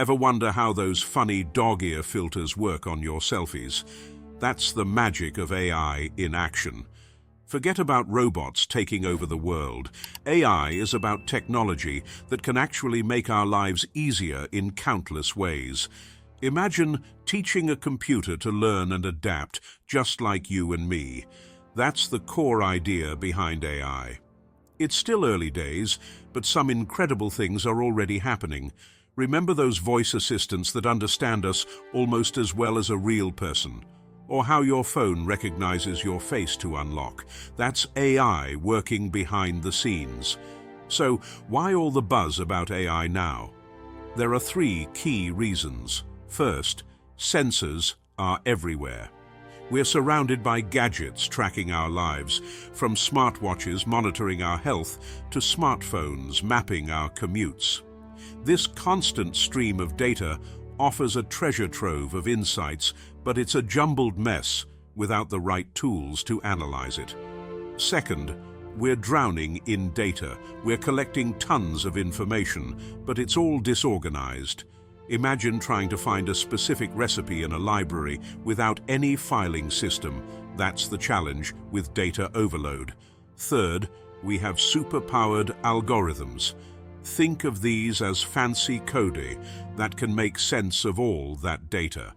Ever wonder how those funny dog ear filters work on your selfies? That's the magic of AI in action. Forget about robots taking over the world. AI is about technology that can actually make our lives easier in countless ways. Imagine teaching a computer to learn and adapt just like you and me. That's the core idea behind AI. It's still early days, but some incredible things are already happening. Remember those voice assistants that understand us almost as well as a real person? Or how your phone recognizes your face to unlock? That's AI working behind the scenes. So, why all the buzz about AI now? There are three key reasons. First, sensors are everywhere. We're surrounded by gadgets tracking our lives, from smartwatches monitoring our health to smartphones mapping our commutes. This constant stream of data offers a treasure trove of insights, but it's a jumbled mess without the right tools to analyze it. Second, we're drowning in data. We're collecting tons of information, but it's all disorganized. Imagine trying to find a specific recipe in a library without any filing system. That's the challenge with data overload. Third, we have super-powered algorithms. Think of these as fancy coding that can make sense of all that data.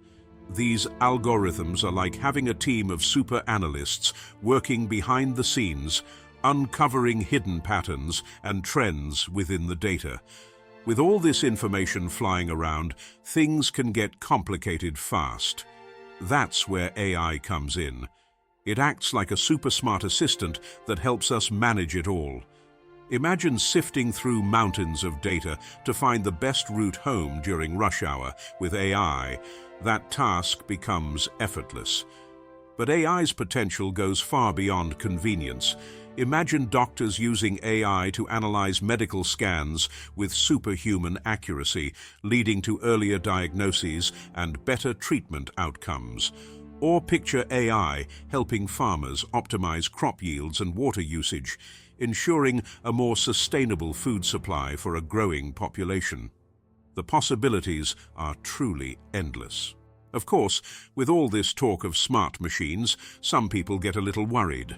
These algorithms are like having a team of super analysts working behind the scenes, uncovering hidden patterns and trends within the data. With all this information flying around, things can get complicated fast. That's where AI comes in. It acts like a super smart assistant that helps us manage it all. Imagine sifting through mountains of data to find the best route home during rush hour. With AI, that task becomes effortless. But AI's potential goes far beyond convenience. Imagine doctors using AI to analyze medical scans with superhuman accuracy, leading to earlier diagnoses and better treatment outcomes. Or picture AI helping farmers optimize crop yields and water usage, ensuring a more sustainable food supply for a growing population. The possibilities are truly endless. Of course, with all this talk of smart machines, some people get a little worried.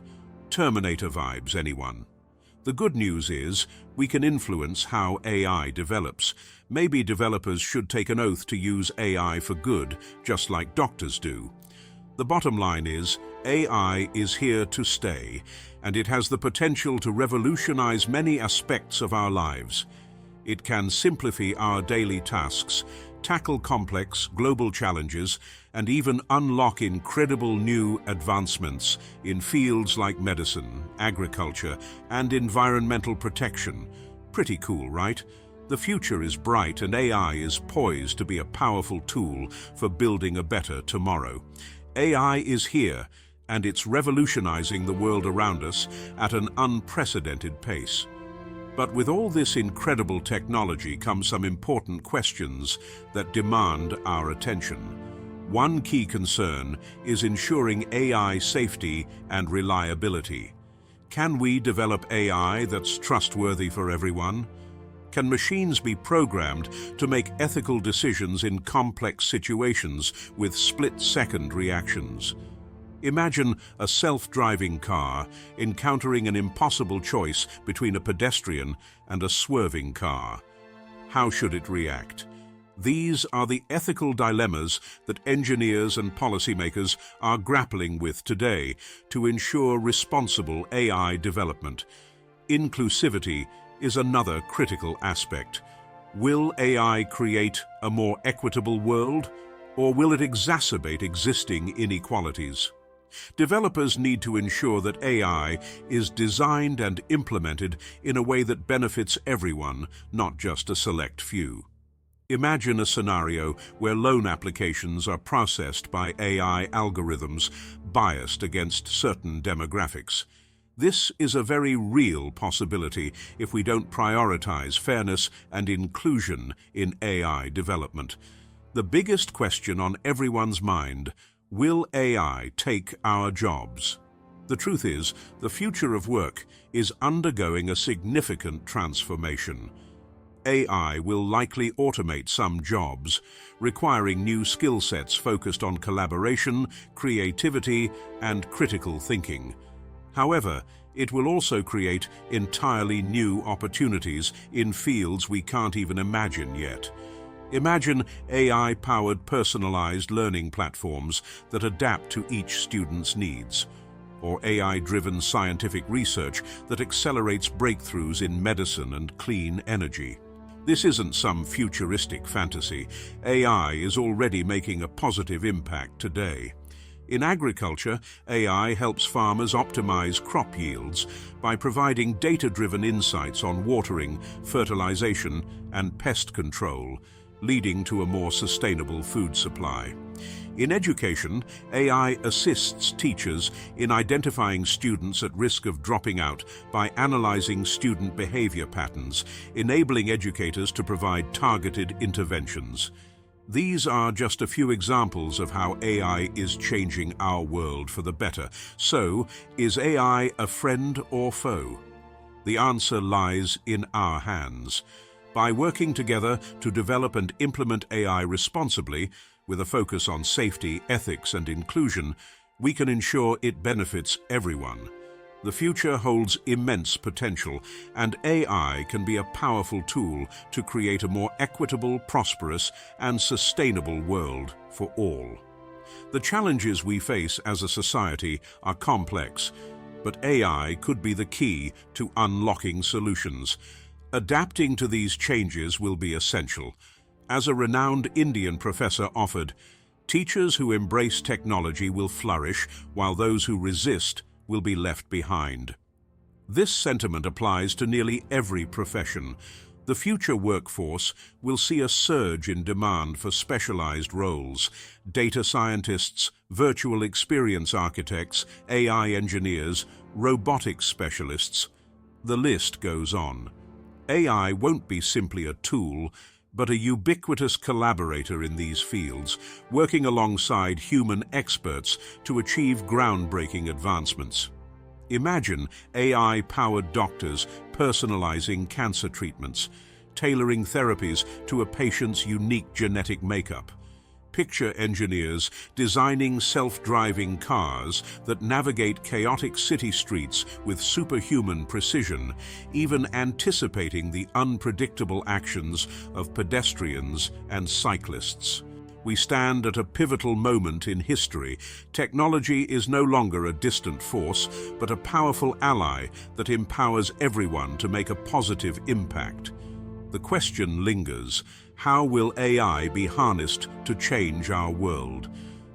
Terminator vibes, anyone? The good news is we can influence how AI develops. Maybe developers should take an oath to use AI for good, just like doctors do. The bottom line is, AI is here to stay, and it has the potential to revolutionize many aspects of our lives. It can simplify our daily tasks, tackle complex global challenges, and even unlock incredible new advancements in fields like medicine, agriculture, and environmental protection. Pretty cool, right? The future is bright, and AI is poised to be a powerful tool for building a better tomorrow. AI is here, and it's revolutionizing the world around us at an unprecedented pace. But with all this incredible technology comes some important questions that demand our attention. One key concern is ensuring AI safety and reliability. Can we develop AI that's trustworthy for everyone? Can machines be programmed to make ethical decisions in complex situations with split-second reactions? Imagine a self-driving car encountering an impossible choice between a pedestrian and a swerving car. How should it react? These are the ethical dilemmas that engineers and policymakers are grappling with today to ensure responsible AI development. Inclusivity is another critical aspect. Will AI create a more equitable world, or will it exacerbate existing inequalities? Developers need to ensure that AI is designed and implemented in a way that benefits everyone, not just a select few. Imagine a scenario where loan applications are processed by AI algorithms biased against certain demographics. This is a very real possibility if we don't prioritize fairness and inclusion in AI development. The biggest question on everyone's mind: will AI take our jobs? The truth is, the future of work is undergoing a significant transformation. AI will likely automate some jobs, requiring new skill sets focused on collaboration, creativity, and critical thinking. However, it will also create entirely new opportunities in fields we can't even imagine yet. Imagine AI-powered personalized learning platforms that adapt to each student's needs, or AI-driven scientific research that accelerates breakthroughs in medicine and clean energy. This isn't some futuristic fantasy. AI is already making a positive impact today. In agriculture, AI helps farmers optimize crop yields by providing data-driven insights on watering, fertilization, and pest control, leading to a more sustainable food supply. In education, AI assists teachers in identifying students at risk of dropping out by analyzing student behavior patterns, enabling educators to provide targeted interventions. These are just a few examples of how AI is changing our world for the better. So, is AI a friend or foe? The answer lies in our hands. By working together to develop and implement AI responsibly, with a focus on safety, ethics, and inclusion, we can ensure it benefits everyone. The future holds immense potential, and AI can be a powerful tool to create a more equitable, prosperous, and sustainable world for all. The challenges we face as a society are complex, but AI could be the key to unlocking solutions. Adapting to these changes will be essential. As a renowned Indian professor offered, teachers who embrace technology will flourish, while those who resist will be left behind. This sentiment applies to nearly every profession. The future workforce will see a surge in demand for specialized roles: data scientists, virtual experience architects, AI engineers, robotics specialists. The list goes on. AI won't be simply a tool, but a ubiquitous collaborator in these fields, working alongside human experts to achieve groundbreaking advancements. Imagine AI-powered doctors personalizing cancer treatments, tailoring therapies to a patient's unique genetic makeup. Picture engineers designing self-driving cars that navigate chaotic city streets with superhuman precision, even anticipating the unpredictable actions of pedestrians and cyclists. We stand at a pivotal moment in history. Technology is no longer a distant force, but a powerful ally that empowers everyone to make a positive impact. The question lingers: how will AI be harnessed to change our world?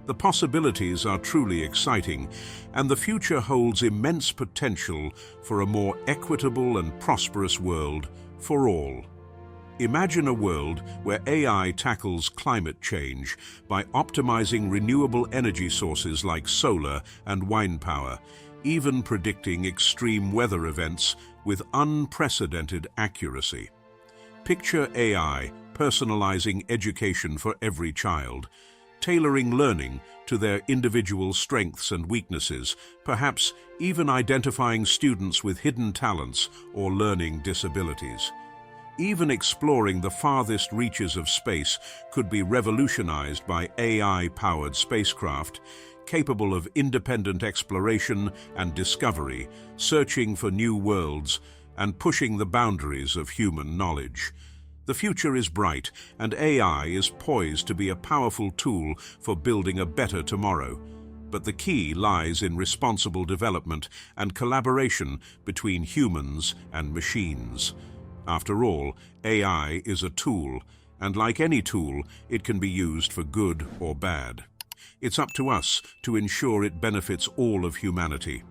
The possibilities are truly exciting, and the future holds immense potential for a more equitable and prosperous world for all. Imagine a world where AI tackles climate change by optimizing renewable energy sources like solar and wind power, even predicting extreme weather events with unprecedented accuracy. Picture AI personalizing education for every child, tailoring learning to their individual strengths and weaknesses, perhaps even identifying students with hidden talents or learning disabilities. Even exploring the farthest reaches of space could be revolutionized by AI-powered spacecraft, capable of independent exploration and discovery, searching for new worlds and pushing the boundaries of human knowledge. The future is bright, and AI is poised to be a powerful tool for building a better tomorrow. But the key lies in responsible development and collaboration between humans and machines. After all, AI is a tool, and like any tool, it can be used for good or bad. It's up to us to ensure it benefits all of humanity.